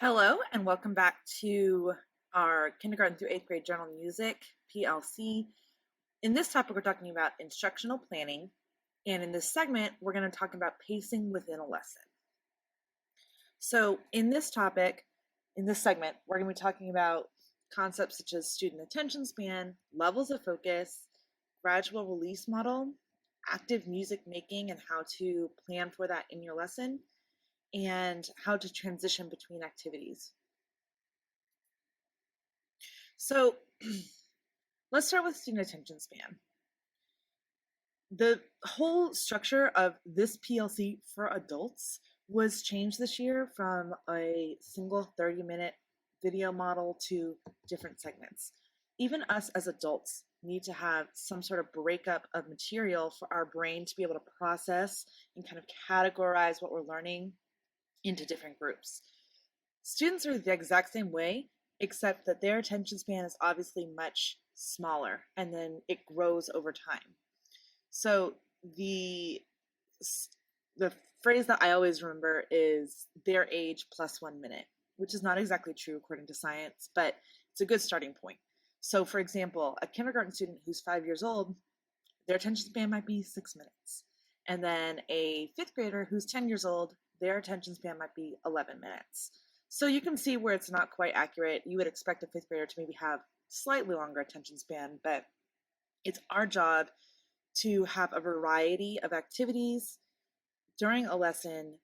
Hello, and welcome back to our kindergarten through eighth grade general music, PLC. In this topic, we're talking about instructional planning. And in this segment, we're going to talk about pacing within a lesson. So in this topic, in this segment, we're going to be talking about concepts such as student attention span, levels of focus, gradual release model, active music making and how to plan for that in your lesson, and how to transition between activities. So let's start with student attention span. The whole structure of this PLC for adults was changed this year from a single 30-minute video model to different segments. Even us as adults need to have some sort of breakup of material for our brain to be able to process and kind of categorize what we're learning into different groups. Students are the exact same way, except that their attention span is obviously much smaller and then it grows over time. So the phrase that I always remember is their age plus 1 minute, which is not exactly true according to science, but it's a good starting point. So for example, a kindergarten student who's 5 years old, their attention span might be 6 minutes. And then a fifth grader who's 10 years old, their attention span might be 11 minutes. So you can see where it's not quite accurate. You would expect a fifth grader to maybe have slightly longer attention span, but it's our job to have a variety of activities during a lesson,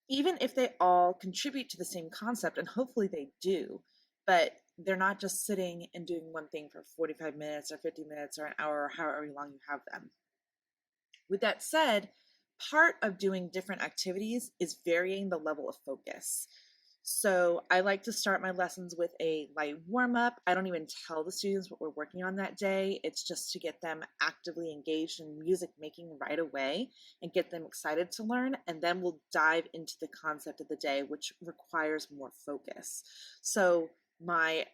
even if they all contribute to the same concept, and hopefully they do, but they're not just sitting and doing one thing for 45 minutes or 50 minutes or an hour or however long you have them. With that said, part of doing different activities is varying the level of focus. So I like to start my lessons with a light warm-up. I don't even tell the students what we're working on that day. It's just to get them actively engaged in music making right away and get them excited to learn. And then we'll dive into the concept of the day, which requires more focus. So my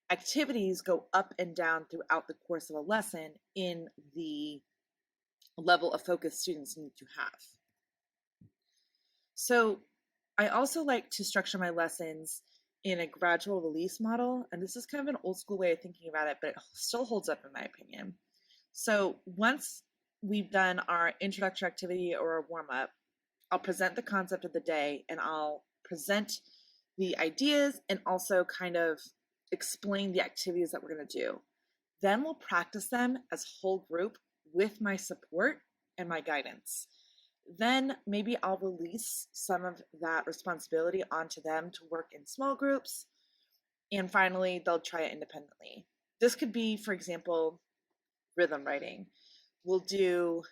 activities go up and down throughout the course of a lesson in the level of focus students need to have. So I also like to structure my lessons in a gradual release model. And this is kind of an old school way of thinking about it, but it still holds up in my opinion. So once we've done our introductory activity or a warm up, I'll present the concept of the day and I'll present the ideas and also kind of explain the activities that we're going to do. Then we'll practice them as a whole group with my support and my guidance. Then maybe I'll release some of that responsibility onto them to work in small groups. And finally, they'll try it independently. This could be, for example, rhythm writing. We'll do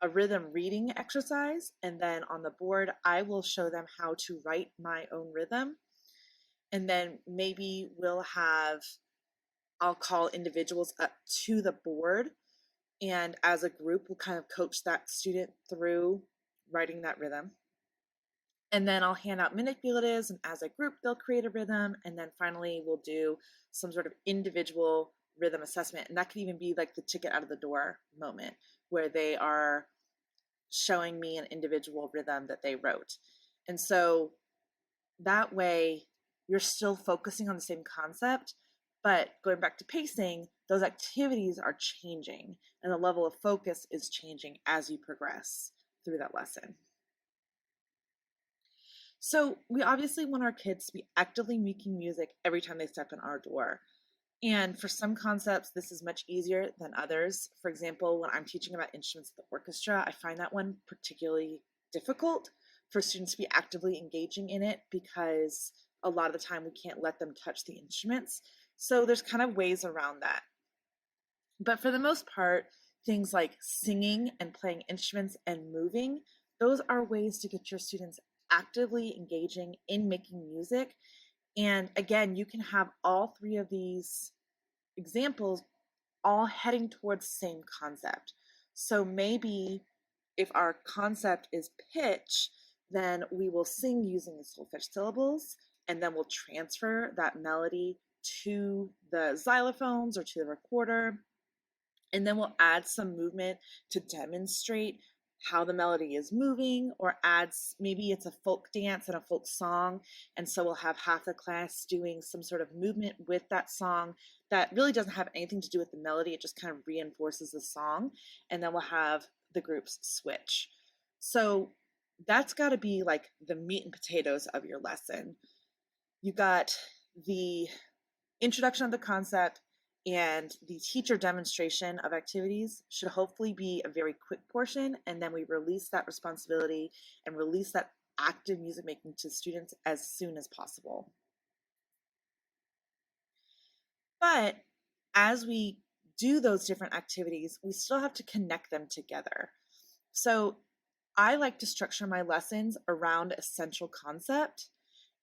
a rhythm reading exercise, and then on the board, I will show them how to write my own rhythm. And then maybe I'll call individuals up to the board, and as a group, we'll kind of coach that student through writing that rhythm. And then I'll hand out manipulatives, and as a group, they'll create a rhythm. And then finally, we'll do some sort of individual rhythm assessment. And that could even be like the ticket out of the door moment where they are showing me an individual rhythm that they wrote. And so that way, you're still focusing on the same concept, but going back to pacing, those activities are changing and the level of focus is changing as you progress through that lesson. So we obviously want our kids to be actively making music every time they step in our door. And for some concepts, this is much easier than others. For example, when I'm teaching about instruments at the orchestra, I find that one particularly difficult for students to be actively engaging in it because a lot of the time we can't let them touch the instruments. So there's kind of ways around that. But for the most part, things like singing and playing instruments and moving, those are ways to get your students actively engaging in making music. And again, you can have all three of these examples all heading towards the same concept. So maybe if our concept is pitch, then we will sing using the solfege syllables, and then we'll transfer that melody to the xylophones or to the recorder. And then we'll add some movement to demonstrate how the melody is moving, or adds, maybe it's a folk dance and a folk song, and so we'll have half the class doing some sort of movement with that song that really doesn't have anything to do with the melody. It just kind of reinforces the song, and then we'll have the groups switch. So that's got to be like the meat and potatoes of your lesson. You got the introduction of the concept, and the teacher demonstration of activities should hopefully be a very quick portion, and then we release that responsibility and release that active music making to students as soon as possible. But as we do those different activities, we still have to connect them together. So I like to structure my lessons around a central concept,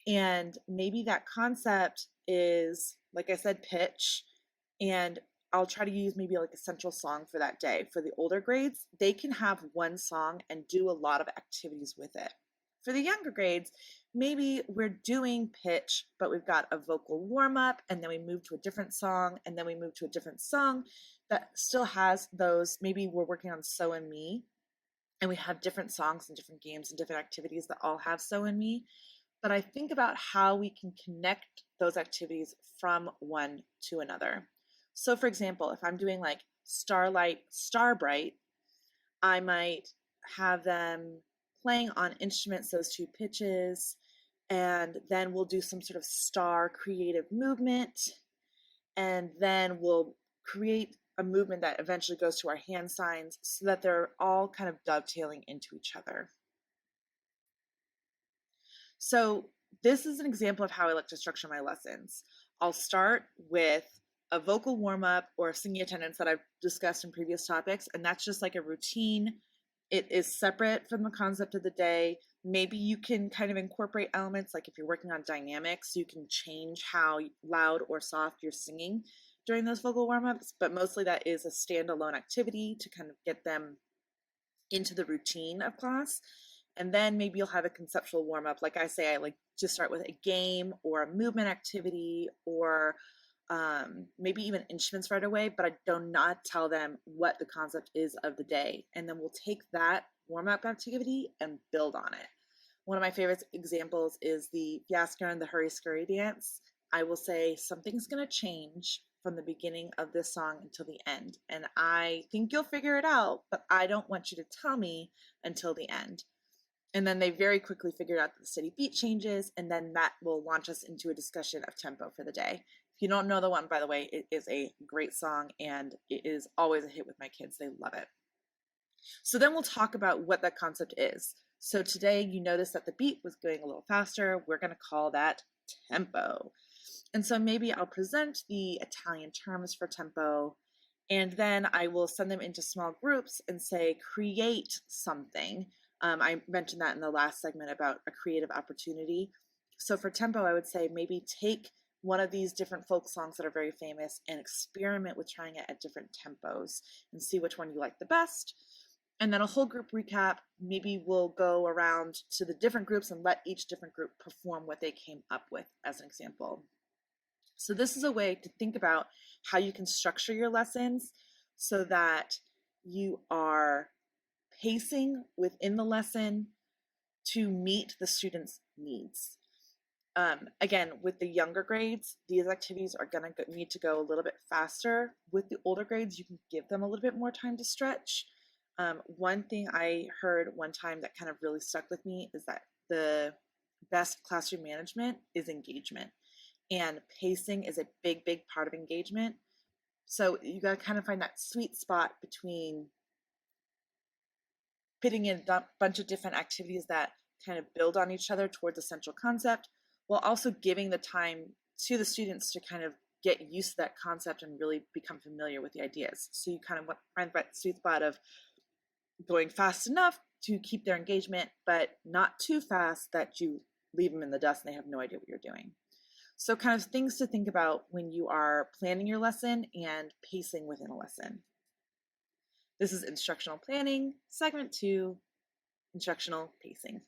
and maybe that concept is, like I said, pitch, and I'll try to use maybe like a central song for that day. For the older grades, they can have one song and do a lot of activities with it. For the younger grades, maybe we're doing pitch, but we've got a vocal warm up, and then we move to a different song, and then we move to a different song that still has those. Maybe we're working on So and Me, and we have different songs and different games and different activities that all have So and Me. But I think about how we can connect those activities from one to another. So for example, if I'm doing like Starlight, Starbright, I might have them playing on instruments, those two pitches, and then we'll do some sort of star creative movement, and then we'll create a movement that eventually goes to our hand signs so that they're all kind of dovetailing into each other. So this is an example of how I like to structure my lessons. I'll start with a vocal warm-up or singing attendance that I've discussed in previous topics, and that's just like a routine. It is separate from the concept of the day. Maybe you can kind of incorporate elements, like if you're working on dynamics, you can change how loud or soft you're singing during those vocal warm-ups, but mostly that is a standalone activity to kind of get them into the routine of class. And then maybe you'll have a conceptual warm up. Like I say, I like to start with a game or a movement activity, or maybe even instruments right away, but I do not tell them what the concept is of the day. And then we'll take that warm up activity and build on it. One of my favorite examples is the Fiasco and the Hurry Scurry dance. I will say something's going to change from the beginning of this song until the end. And I think you'll figure it out, but I don't want you to tell me until the end. And then they very quickly figured out that the steady beat changes, and then that will launch us into a discussion of tempo for the day. If you don't know the one, by the way, it is a great song, and it is always a hit with my kids. They love it. So then we'll talk about what that concept is. So today you notice that the beat was going a little faster. We're going to call that tempo. And so maybe I'll present the Italian terms for tempo, and then I will send them into small groups and say, create something. I mentioned that in the last segment about a creative opportunity. So for tempo, I would say maybe take one of these different folk songs that are very famous and experiment with trying it at different tempos and see which one you like the best. And then a whole group recap. Maybe we'll go around to the different groups and let each different group perform what they came up with as an example. So this is a way to think about how you can structure your lessons so that you are pacing within the lesson to meet the students' needs. Again, with the younger grades, these activities are going to need to go a little bit faster. With the older grades, you can give them a little bit more time to stretch. One thing I heard one time that kind of really stuck with me is that the best classroom management is engagement, and pacing is a big, big part of engagement. So you got to kind of find that sweet spot between fitting in a bunch of different activities that kind of build on each other towards a central concept, while also giving the time to the students to kind of get used to that concept and really become familiar with the ideas. So you kind of find that sweet spot of going fast enough to keep their engagement, but not too fast that you leave them in the dust and they have no idea what you're doing. So kind of things to think about when you are planning your lesson and pacing within a lesson. This is Instructional Planning, Segment 2, Instructional Pacing.